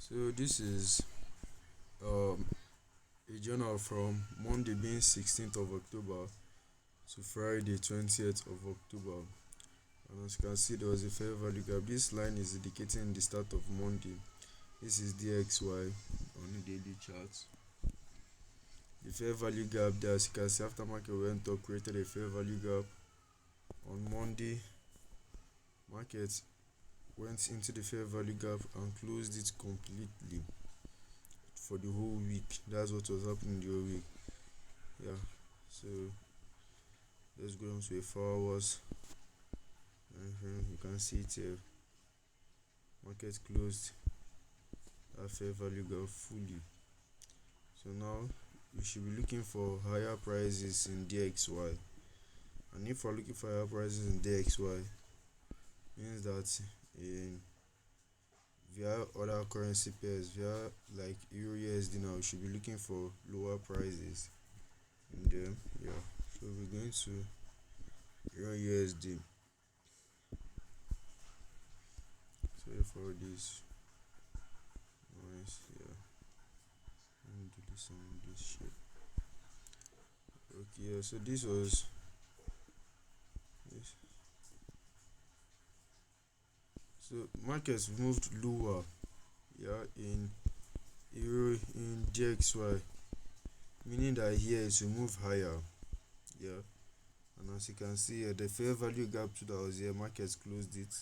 So this is um, a journal from Monday being 16th of October to Friday 20th of October. And as you can see, there was a fair value gap. This line is indicating the start of Monday. This is DXY on the daily chart. The fair value gap there, as you can see, after market went up, created a fair value gap. On Monday, market went into the fair value gap and closed it completely for the whole week. That's what was happening the whole week. Yeah, so let's go on to a 4 hours. You can see it here. Market closed that fair value gap fully. So now we should be looking for higher prices in DXY. And if we're looking for higher prices in DXY, means that in via other currency pairs, via like Euro USD, now we should be looking for lower prices in them. Yeah, so we're going to Euro USD. Sorry for this noise. Yeah, let me do this shit. Okay, yeah, so this was this. So markets moved lower, yeah, in Euro in DXY, meaning that here it will move higher. Yeah, and as you can see here, the fair value gap too that was here, markets closed it,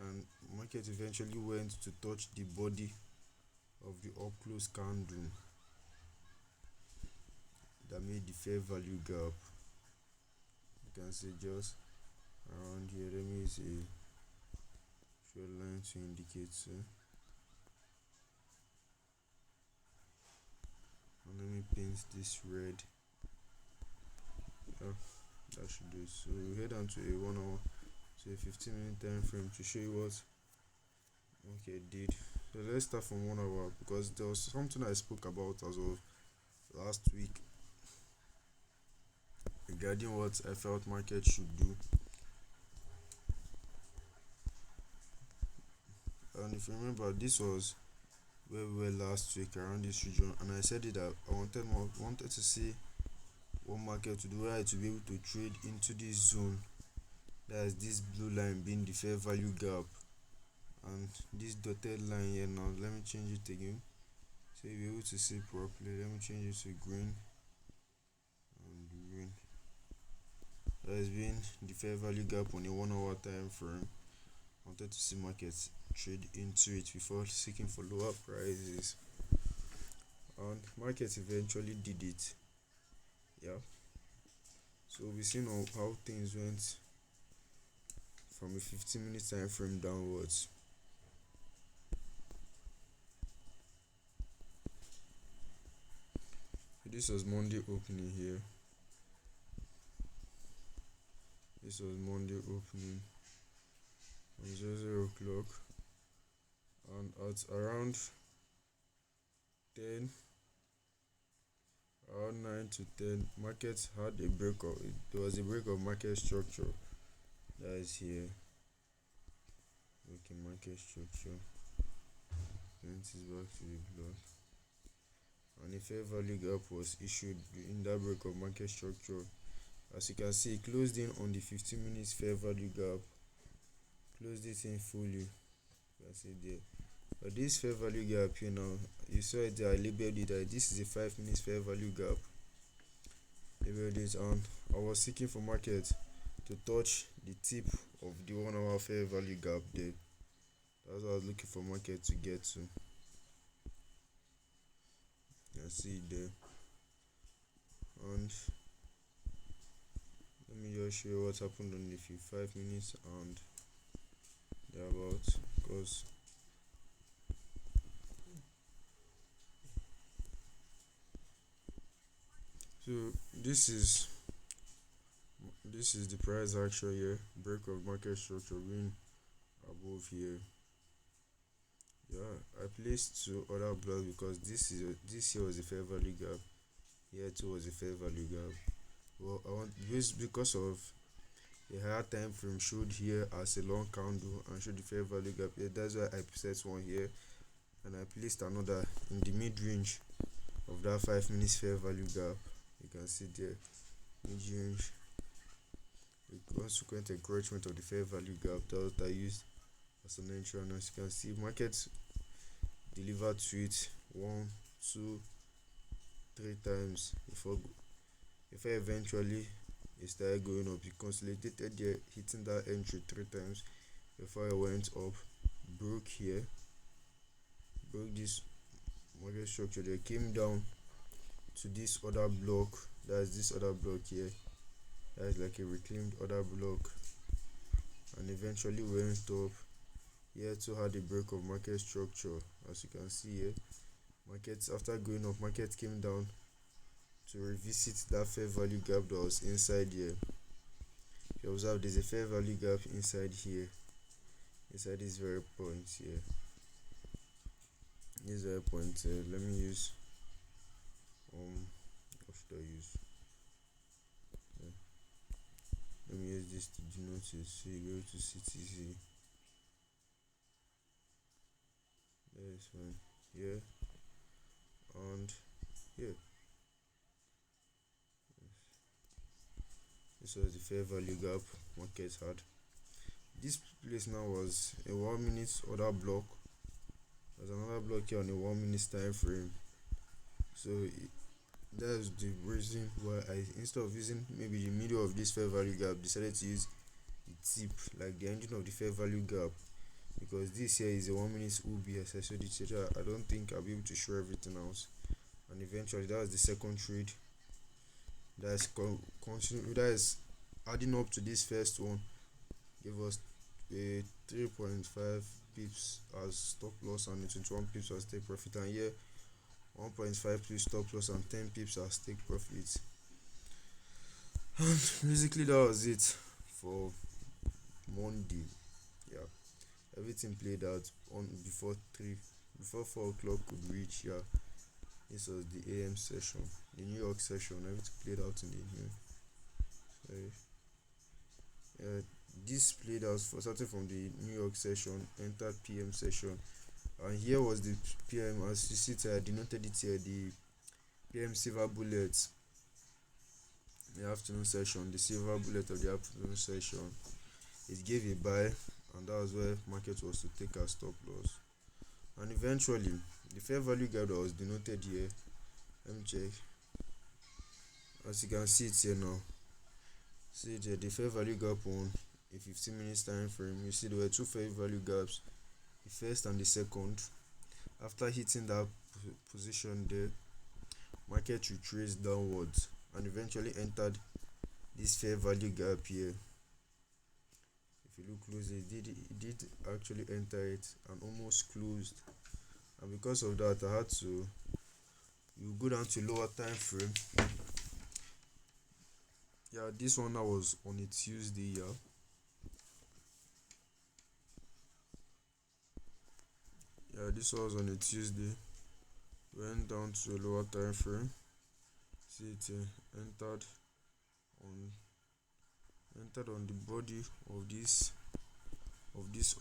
and market eventually went to touch the body of the up close candle that made the fair value gap. You can see just around here. Let me see a line to indicate so. And let me paint this red. Yeah, that should do it. So we head on to a 1 hour, to a 15-minute time frame to show you what okay did. So let's start from 1 hour, because there was something I spoke about as of last week regarding what I felt market should do. And if you remember, this was where we were last week around this region, and I said it that I wanted to see what market to do, where to be able to trade into this zone. That is this blue line being the fair value gap, and this dotted line here. Now let me change it again so you'll be able to see properly. Let me change it to green and green. That has been the fair value gap on a 1 hour time frame. I wanted to see markets trade into it before seeking for lower prices, and markets eventually did it. Yeah, so we've seen how things went from a 15-minute time frame downwards. So this was Monday opening here. This was Monday opening on 00 o'clock, and at around 10, around 9 to 10, markets had a break of there was a break of market structure. That is here. Okay, market structure. Then it is back to the block. And a fair value gap was issued in that break of market structure. As you can see, it closed in on the 15 minutes fair value gap. Closed it in fully. You can see there. But this fair value gap here now, you saw it there, I labeled it that this is a 5 minutes fair value gap. Labeled it, and I was seeking for market to touch the tip of the 1 hour fair value gap there. That's what I was looking for market to get to. You can see it there. And let me just show you what happened on the 5 minutes and thereabout, because so this is the price action here, break of market structure being above here. Yeah, I placed two other blocks because this here was a fair value gap, here too was a fair value gap. Well, I want this because of a higher time frame showed here as a long candle and showed the fair value gap here. That's why I set one here and I placed another in the mid range of that 5 minutes fair value gap. You can see there, mid range, the consequent encroachment of the fair value gap. That I used as an entry, and as you can see, market delivered to it one, two, three times before eventually it started going up. It consolidated there, hitting that entry three times before it went up, broke here, broke this market structure. They came down to this other block. That's this other block here. That's like a reclaimed other block, and eventually went up. Here too had a break of market structure. As you can see here, markets after going up, market came down to revisit that fair value gap that was inside here. If you observe, there's a fair value gap inside here, inside this very point here. This very point here. Let me use what should I use? Yeah. Let me use this to denote it. So you go to CTC. That's fine. Here and here. This was the fair value gap market had. This place now was a 1 minute order block. There's another block here on a 1 minute time frame. So that's the reason why I, instead of using maybe the middle of this fair value gap, decided to use the tip, like the engine of the fair value gap, because this here is a 1 minute OBS. So I don't think I'll be able to show everything else. And eventually that was the second trade that's that is adding up to this first one, gave us a 3.5 pips as stop loss and 21 pips as take profit, and here 1.5 pips stop loss and 10 pips as take profit. And basically that was it for Monday. Yeah, everything played out on before 4 o'clock could reach. Yeah, this was the AM session, the New York session. Everything played out in the sorry. This played out for starting from the New York session, entered PM session, and here was the PM. As you see I denoted it here, the PM silver bullet, the afternoon session, the silver bullet of the afternoon session. It gave a buy, and that was where market was to take a stop loss. And eventually the fair value gap that was denoted here, let me check. As you can see it here now, see it here, the fair value gap on a 15 minutes time frame. You see there were two fair value gaps, the first and the second. After hitting that position there, market retraced downwards and eventually entered this fair value gap here. If you look closely, it did actually enter it and almost closed, and because of that I had to, you go down to lower time frame. Yeah, this one that was on a Tuesday. Yeah, this was on a Tuesday. Went down to a lower time frame. See it entered on the body of this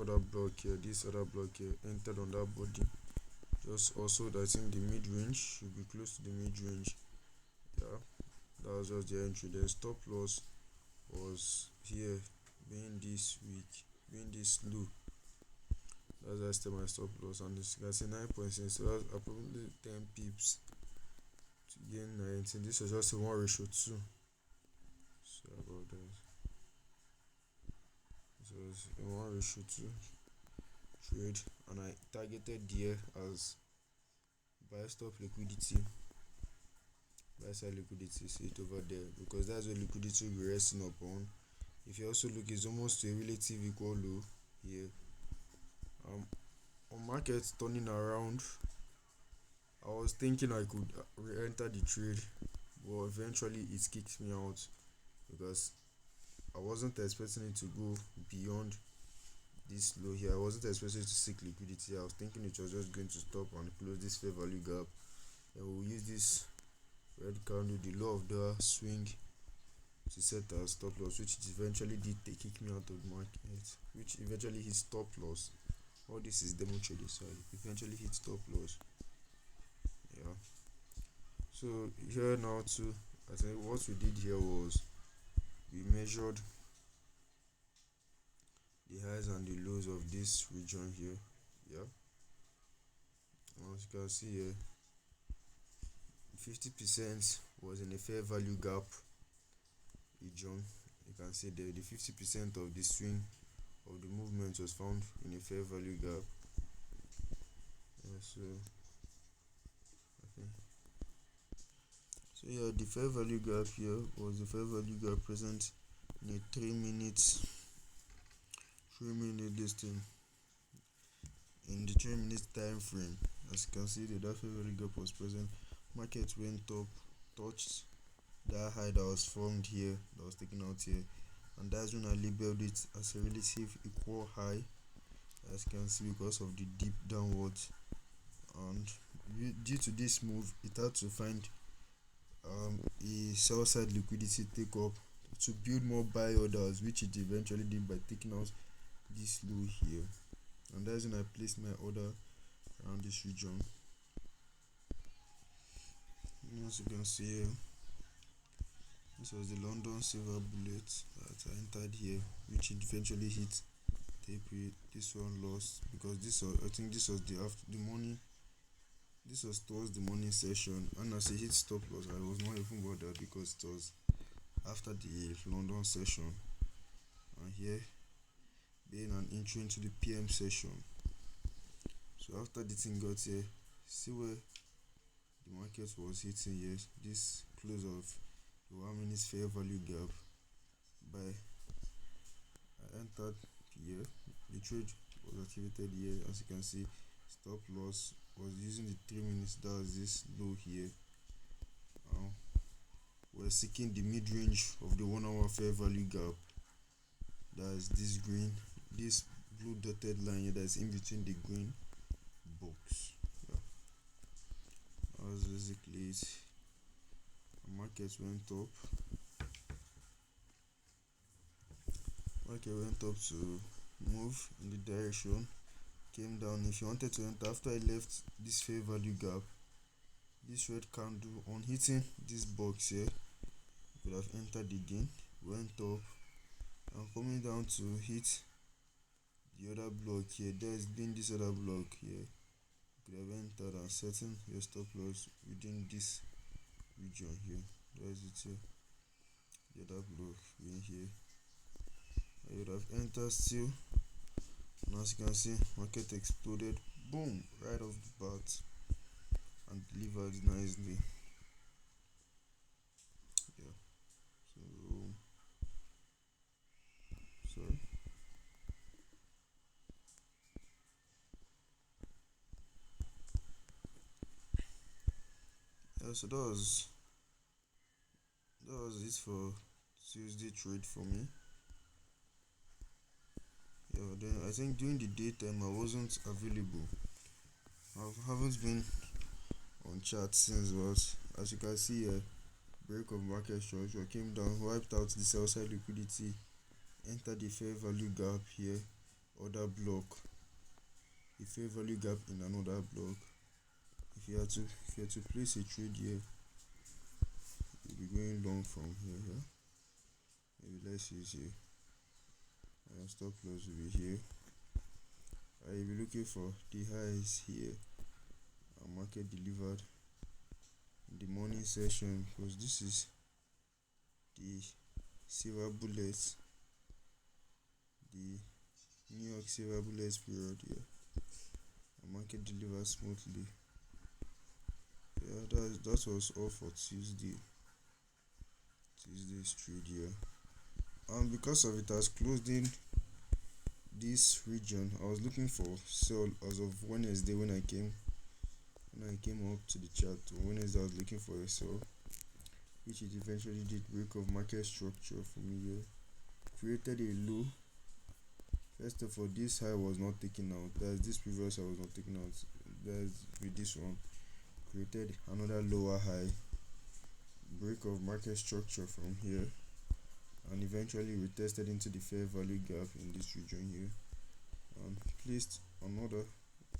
other block here. This other block here entered on that body. Just also that I think the mid range should be close to the mid range. Yeah, that was just the entry. The stop loss was here, being this weak, being this low. That's why I stay my stop loss, and this you can see 9.6. So that's approximately 10 pips to gain 19. This was just a 1:2. Sorry about that. This was a 1:2 trade, and I targeted there as buy stop liquidity. Buy side liquidity, see it over there, because that's where liquidity will be resting upon. If you also look, it's almost a relative equal low here. On market turning around, I was thinking I could re-enter the trade, but eventually it kicked me out because I wasn't expecting it to go beyond this low here. I wasn't expecting it to seek liquidity. I was thinking it was just going to stop and close this fair value gap, and we'll use this red candle, the low of the swing, to set a stop loss, which it eventually did kick me out of the market, which eventually hit stop loss all this is demo trading, so I eventually hit stop loss. Yeah, so here now too, I think what we did here was we measured the highs and the lows of this region here. Yeah, as you can see here, 50% was in a fair value gap region. You can see there the 50% of the swing of the movement was found in a fair value gap. So okay, so yeah, the fair value gap here was the fair value gap present in a 3 minute this thing, in the 3 minute time frame. As you can see that fair value gap was present. Market went up, touched that high that was formed here, that was taken out here, and that's when I labeled it as a relative equal high, as you can see, because of the deep downwards. And due to this move, it had to find a sell side liquidity take up to build more buy orders, which it eventually did by taking out this low here. And that's when I placed my order around this region. And as you can see here, this was the London silver bullet that I entered here, which eventually hit tape. This one lost because this was, I think this was the after the morning, this was towards the morning session, and as it hit stop loss, I was not even bothered because it was after the London session, and here being an entry into the PM session. So after the thing got here, see where the market was hitting here, this close of the 1 minute fair value gap. By I entered here, the trade was activated here. As you can see, stop loss was using the 3 minutes, that was this low here. We're seeking the mid-range of the 1 hour fair value gap, that is this green, this blue dotted line here that is in between the green box. Yeah, that was basically it. The market went up, to move in the direction, came down. If you wanted to enter after I left this fair value gap, this red candle, on hitting this box here, you could have entered again, went up, and coming down to hit the other block here, there's been this other block here, you could have entered and setting your stop loss within this region here. There's it here, the other block being here, you would have entered still, and as you can see, market exploded, boom, right off the bat, and delivered nicely. Yeah, so sorry. Yeah, so that was it for Tuesday trade for me. Yeah, then I think during the daytime I wasn't available. I haven't been on chat since, but as you can see here, break of market structure, came down, wiped out the sell side liquidity, entered the fair value gap here, other block, the fair value gap in another block. If you had to place a trade here, you'll be going long from here. Yeah? Maybe let's use here. Stop loss will be here. I will be looking for the highs here. And market delivered in the morning session, because this is the silver bullets, the New York silver bullets period here. And market delivered smoothly. Yeah, that was all for Tuesday's trade here. And because of it has closed in this region, I was looking for sell as of Wednesday when I came up to the chart. On Wednesday I was looking for a sell, which it eventually did. Break of market structure for me here, created a low. First of all, this high was not taken out, that's this previous high was not taken out, that's with this one, created another lower high, break of market structure from here, and eventually retested into the fair value gap in this region here, and placed another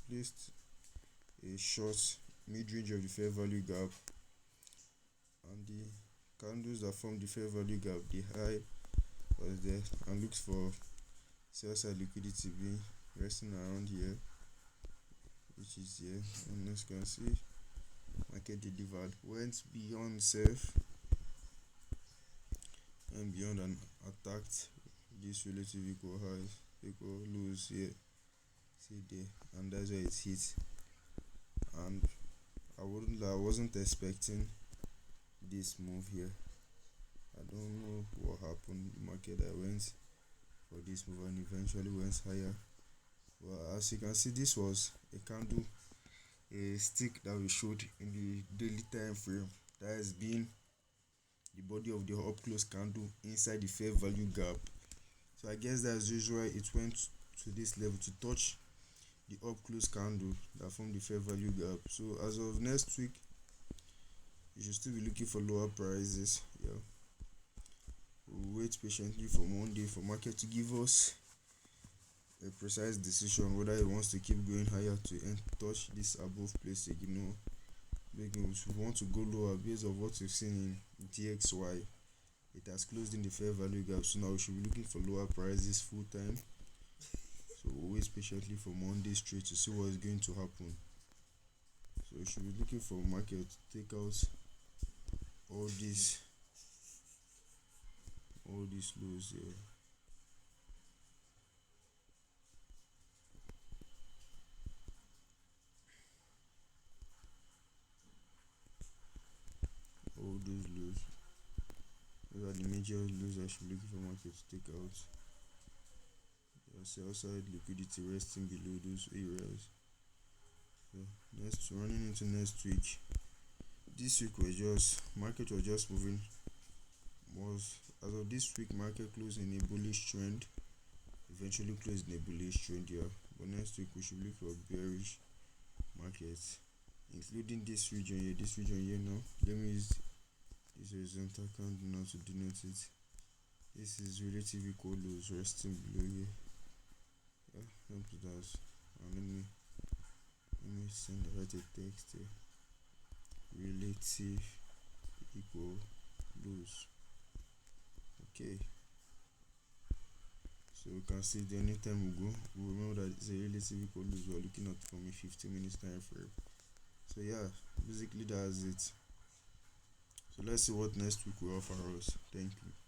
placed a short mid-range of the fair value gap, and the candles that form the fair value gap, the high was there, and looks for sell side liquidity being resting around here, which is here. And as you can see, market delivered, went beyond self and beyond, and attacked this relative equal highs, equal lows here, see there, and that's where it hit. And I wasn't expecting this move here. I don't know what happened. The market that went for this move and eventually went higher. Well, as you can see, this was a candle, a stick that we showed in the daily time frame, that has been the body of the up close candle inside the fair value gap. So I guess that's usually it went to this level to touch the up close candle that formed the fair value gap. So as of next week, you should still be looking for lower prices. Yeah, we'll wait patiently for Monday for market to give us a precise decision whether it wants to keep going higher to touch this above place again. Because we want to go lower based on what we've seen in DXY. It has closed in the fair value gap, so now we should be looking for lower prices full time. So we'll wait patiently for Monday straight to see what is going to happen. So we should be looking for market to take out all these lows here. All those lows. Those are the major lows I should be looking for market to take out. Sell side liquidity resting below those areas. So next, running into next week. This week market was just moving. Was as of this week, market closed in a bullish trend. Eventually closed in a bullish trend here. But next week we should look for bearish markets, including this region here. This region here now. Let me use this horizontal candle now to denote it. This is relative equal lows resting below here. Yeah, let me put that. And let me send the right text here. Relative equal lows. Okay. So we can see the anytime we go, we remember that it's a relative equal lows we're looking at from a 15 minutes time frame. So yeah, basically that's it. So let's see what next week will offer us. Thank you.